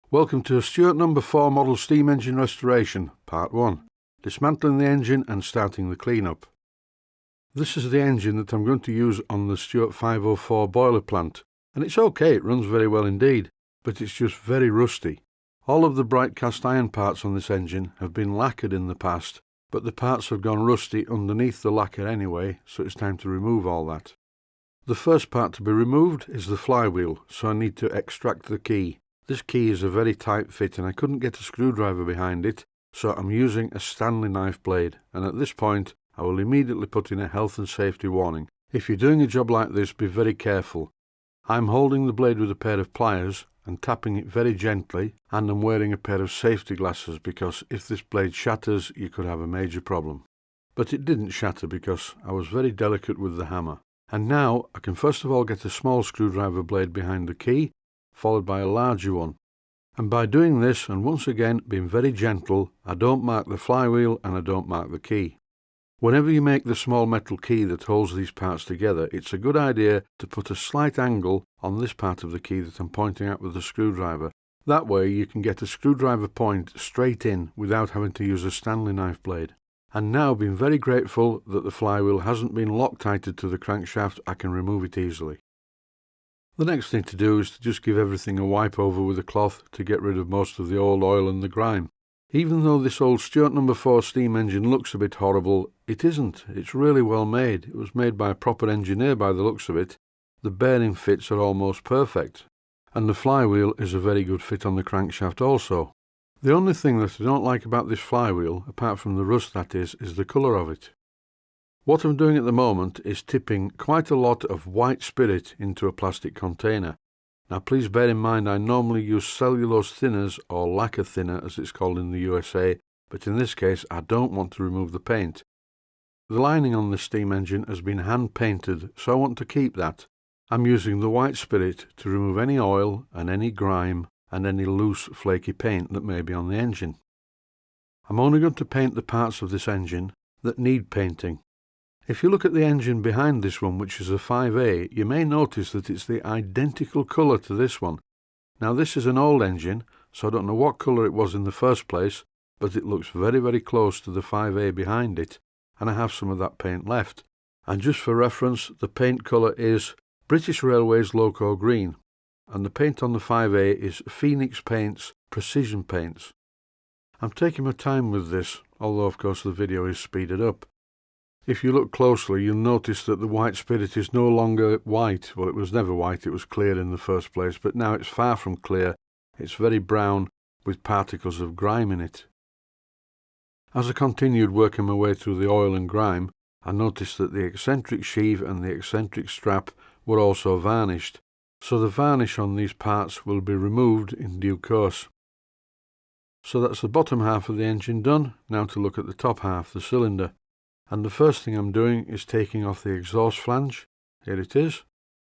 Welcome to Stuart number 4 model steam engine restoration, part 1, dismantling the engine and starting the cleanup. This is the engine that I'm going to use on the Stuart 504 boiler plant, and it's okay, it runs very well indeed, but it's just very rusty. All of the bright cast iron parts on this engine have been lacquered in the past, but the parts have gone rusty underneath the lacquer anyway, so it's time to remove all that. The first part to be removed is the flywheel, so I need to extract the key. This key is a very tight fit and I couldn't get a screwdriver behind it, so I'm using a Stanley knife blade, and at this point I will immediately put in a health and safety warning. If you're doing a job like this, be very careful. I'm holding the blade with a pair of pliers and tapping it very gently, and I'm wearing a pair of safety glasses because if this blade shatters you could have a major problem. But it didn't shatter because I was very delicate with the hammer. And now I can first of all get a small screwdriver blade behind the key, followed by a larger one. And by doing this, and once again being very gentle, I don't mark the flywheel and I don't mark the key. Whenever you make the small metal key that holds these parts together, it's a good idea to put a slight angle on this part of the key that I'm pointing at with the screwdriver. That way you can get a screwdriver point straight in without having to use a Stanley knife blade. And now, being very grateful that the flywheel hasn't been Loctited to the crankshaft, I can remove it easily. The next thing to do is to just give everything a wipe over with a cloth to get rid of most of the old oil and the grime. Even though this old Stuart number 4 steam engine looks a bit horrible, it isn't. It's really well made. It was made by a proper engineer by the looks of it. The bearing fits are almost perfect, and the flywheel is a very good fit on the crankshaft also. The only thing that I don't like about this flywheel, apart from the rust that is the colour of it. What I'm doing at the moment is tipping quite a lot of white spirit into a plastic container. Now please bear in mind I normally use cellulose thinners, or lacquer thinner as it's called in the USA, but in this case I don't want to remove the paint. The lining on the steam engine has been hand painted, so I want to keep that. I'm using the white spirit to remove any oil and any grime and any loose flaky paint that may be on the engine. I'm only going to paint the parts of this engine that need painting. If you look at the engine behind this one, which is a 5A, you may notice that it's the identical colour to this one. Now this is an old engine, so I don't know what colour it was in the first place, but it looks very, very close to the 5A behind it, and I have some of that paint left. And just for reference, the paint colour is British Railways Loco Green, and the paint on the 5A is Phoenix Paints Precision Paints. I'm taking my time with this, although of course the video is speeded up. If you look closely, you'll notice that the white spirit is no longer white. Well, it was never white, it was clear in the first place, but now it's far from clear. It's very brown with particles of grime in it. As I continued working my way through the oil and grime, I noticed that the eccentric sheave and the eccentric strap were also varnished, so the varnish on these parts will be removed in due course. So that's the bottom half of the engine done. Now to look at the top half, the cylinder. And the first thing I'm doing is taking off the exhaust flange. Here it is.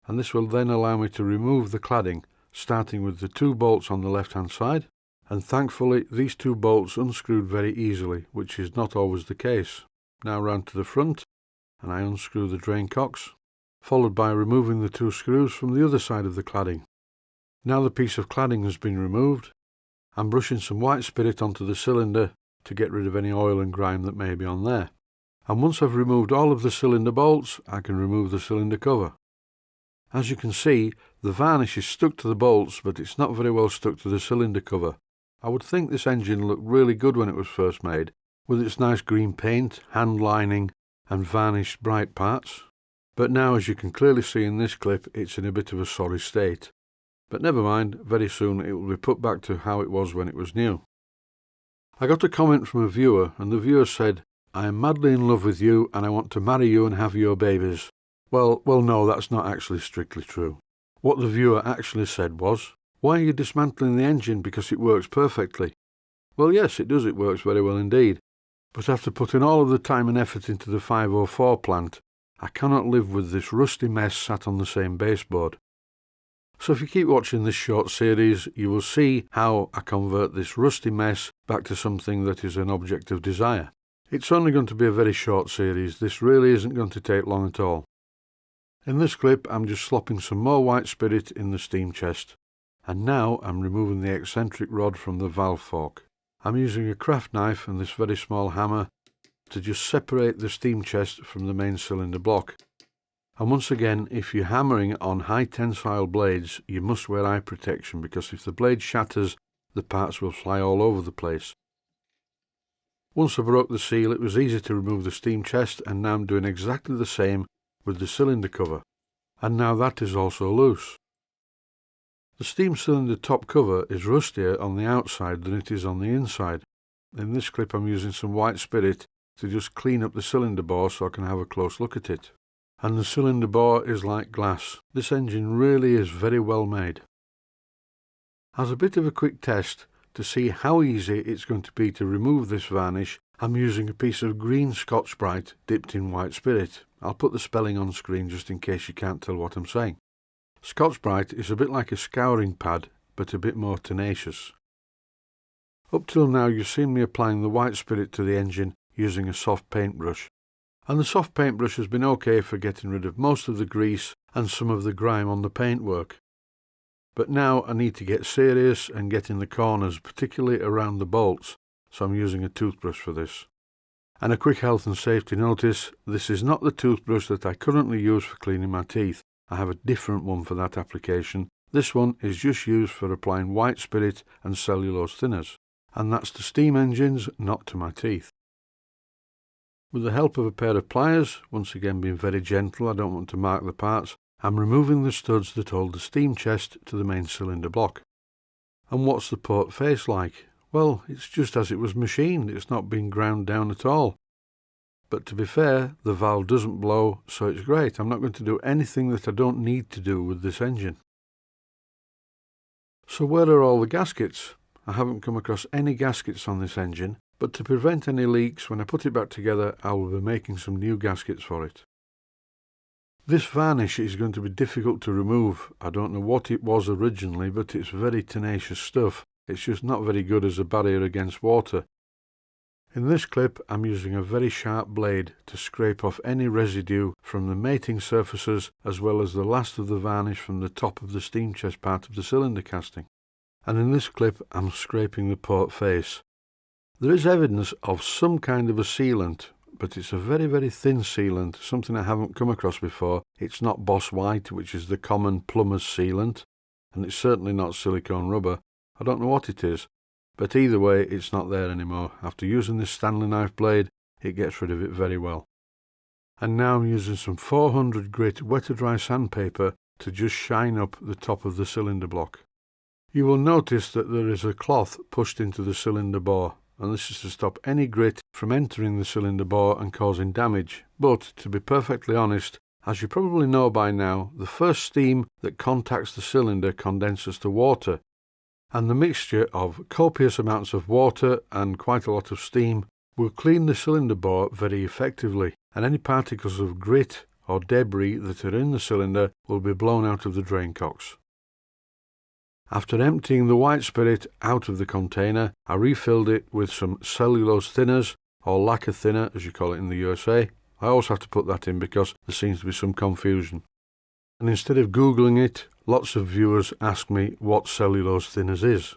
And this will then allow me to remove the cladding, starting with the 2 bolts on the left hand side. And thankfully these 2 bolts unscrewed very easily, which is not always the case. Now round to the front, and I unscrew the drain cocks, followed by removing the 2 screws from the other side of the cladding. Now the piece of cladding has been removed, I'm brushing some white spirit onto the cylinder to get rid of any oil and grime that may be on there. And once I've removed all of the cylinder bolts, I can remove the cylinder cover. As you can see, the varnish is stuck to the bolts, but it's not very well stuck to the cylinder cover. I would think this engine looked really good when it was first made, with its nice green paint, hand lining and varnished bright parts. But now, as you can clearly see in this clip, it's in a bit of a sorry state. But never mind, very soon it will be put back to how it was when it was new. I got a comment from a viewer, and the viewer said, "I am madly in love with you and I want to marry you and have your babies." Well, no, that's not actually strictly true. What the viewer actually said was, "Why are you dismantling the engine because it works perfectly?" Well, yes, it does, it works very well indeed. But after putting all of the time and effort into the 504 plant, I cannot live with this rusty mess sat on the same baseboard. So if you keep watching this short series, you will see how I convert this rusty mess back to something that is an object of desire. It's only going to be a very short series. This really isn't going to take long at all. In this clip, I'm just slopping some more white spirit in the steam chest. And now I'm removing the eccentric rod from the valve fork. I'm using a craft knife and this very small hammer to just separate the steam chest from the main cylinder block. And once again, if you're hammering on high tensile blades, you must wear eye protection, because if the blade shatters, the parts will fly all over the place. Once I broke the seal, it was easy to remove the steam chest, and now I'm doing exactly the same with the cylinder cover. And now that is also loose. The steam cylinder top cover is rustier on the outside than it is on the inside. In this clip I'm using some white spirit to just clean up the cylinder bore so I can have a close look at it. And the cylinder bore is like glass. This engine really is very well made. As a bit of a quick test to see how easy it's going to be to remove this varnish, I'm using a piece of green Scotch-Brite dipped in white spirit. I'll put the spelling on screen just in case you can't tell what I'm saying. Scotch-Brite is a bit like a scouring pad, but a bit more tenacious. Up till now you've seen me applying the white spirit to the engine using a soft paintbrush. And the soft paintbrush has been okay for getting rid of most of the grease and some of the grime on the paintwork. But now I need to get serious and get in the corners, particularly around the bolts, so I'm using a toothbrush for this. And a quick health and safety notice, this is not the toothbrush that I currently use for cleaning my teeth. I have a different one for that application. This one is just used for applying white spirit and cellulose thinners, and that's to steam engines, not to my teeth. With the help of a pair of pliers, once again being very gentle, I don't want to mark the parts, I'm removing the studs that hold the steam chest to the main cylinder block. And what's the port face like? Well, it's just as it was machined, it's not been ground down at all. But to be fair, the valve doesn't blow, so it's great. I'm not going to do anything that I don't need to do with this engine. So where are all the gaskets? I haven't come across any gaskets on this engine, but to prevent any leaks, when I put it back together, I will be making some new gaskets for it. This varnish is going to be difficult to remove. I don't know what it was originally, but it's very tenacious stuff. It's just not very good as a barrier against water. In this clip, I'm using a very sharp blade to scrape off any residue from the mating surfaces, as well as the last of the varnish from the top of the steam chest part of the cylinder casting. And in this clip, I'm scraping the port face. There is evidence of some kind of a sealant, but it's a very, very thin sealant, something I haven't come across before. It's not Boss White, which is the common plumber's sealant, and it's certainly not silicone rubber. I don't know what it is, but either way, it's not there anymore. After using this Stanley knife blade, it gets rid of it very well. And now I'm using some 400 grit wet or dry sandpaper to just shine up the top of the cylinder block. You will notice that there is a cloth pushed into the cylinder bore, and this is to stop any grit from entering the cylinder bore and causing damage. But, to be perfectly honest, as you probably know by now, the first steam that contacts the cylinder condenses to water, and the mixture of copious amounts of water and quite a lot of steam will clean the cylinder bore very effectively, and any particles of grit or debris that are in the cylinder will be blown out of the drain cocks. After emptying the white spirit out of the container, I refilled it with some cellulose thinners, or lacquer thinner as you call it in the USA. I also have to put that in because there seems to be some confusion. And instead of Googling it, lots of viewers ask me what cellulose thinners is.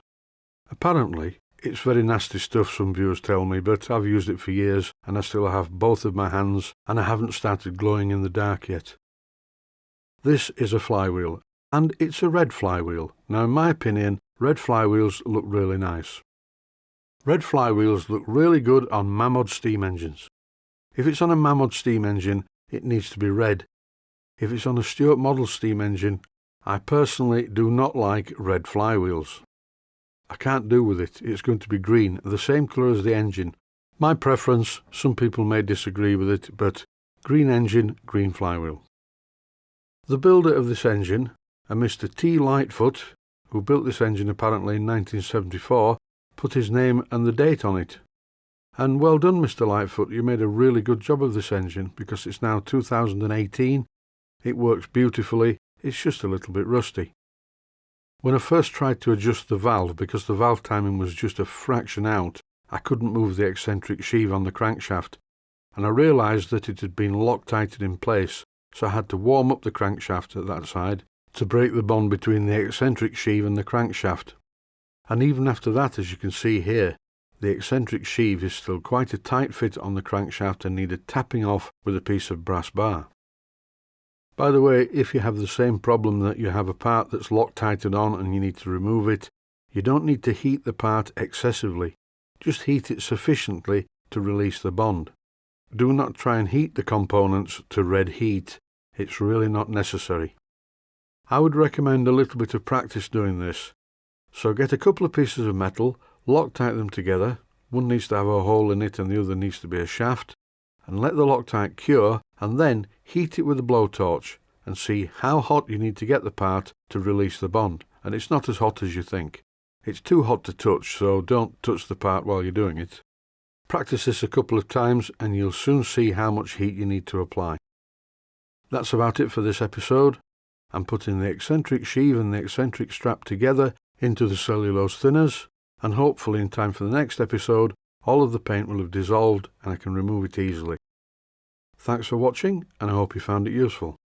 Apparently, it's very nasty stuff, some viewers tell me, but I've used it for years and I still have both of my hands and I haven't started glowing in the dark yet. This is a flywheel. And it's a red flywheel. Now, in my opinion, red flywheels look really nice. Red flywheels look really good on Mammoth steam engines. If it's on a Mammoth steam engine, it needs to be red. If it's on a Stuart model steam engine, I personally do not like red flywheels. I can't do with it. It's going to be green, the same colour as the engine. My preference, some people may disagree with it, but green engine, green flywheel. The builder of this engine, a Mr. T. Lightfoot, who built this engine apparently in 1974, put his name and the date on it. And well done, Mr. Lightfoot, you made a really good job of this engine, because it's now 2018, it works beautifully, it's just a little bit rusty. When I first tried to adjust the valve, because the valve timing was just a fraction out, I couldn't move the eccentric sheave on the crankshaft, and I realised that it had been Loctited in place, so I had to warm up the crankshaft at that side, to break the bond between the eccentric sheave and the crankshaft. And even after that, as you can see here, the eccentric sheave is still quite a tight fit on the crankshaft and needed tapping off with a piece of brass bar. By the way, if you have the same problem that you have a part that's Loctited on and you need to remove it, you don't need to heat the part excessively. Just heat it sufficiently to release the bond. Do not try and heat the components to red heat. It's really not necessary. I would recommend a little bit of practice doing this. So get a couple of pieces of metal, Loctite them together. One needs to have a hole in it and the other needs to be a shaft, and let the Loctite cure, and then heat it with a blowtorch and see how hot you need to get the part to release the bond. And it's not as hot as you think. It's too hot to touch, so don't touch the part while you're doing it. Practice this a couple of times and you'll soon see how much heat you need to apply. That's about it for this episode. I'm putting the eccentric sheave and the eccentric strap together into the cellulose thinners, and hopefully in time for the next episode all of the paint will have dissolved and I can remove it easily. Thanks for watching, and I hope you found it useful.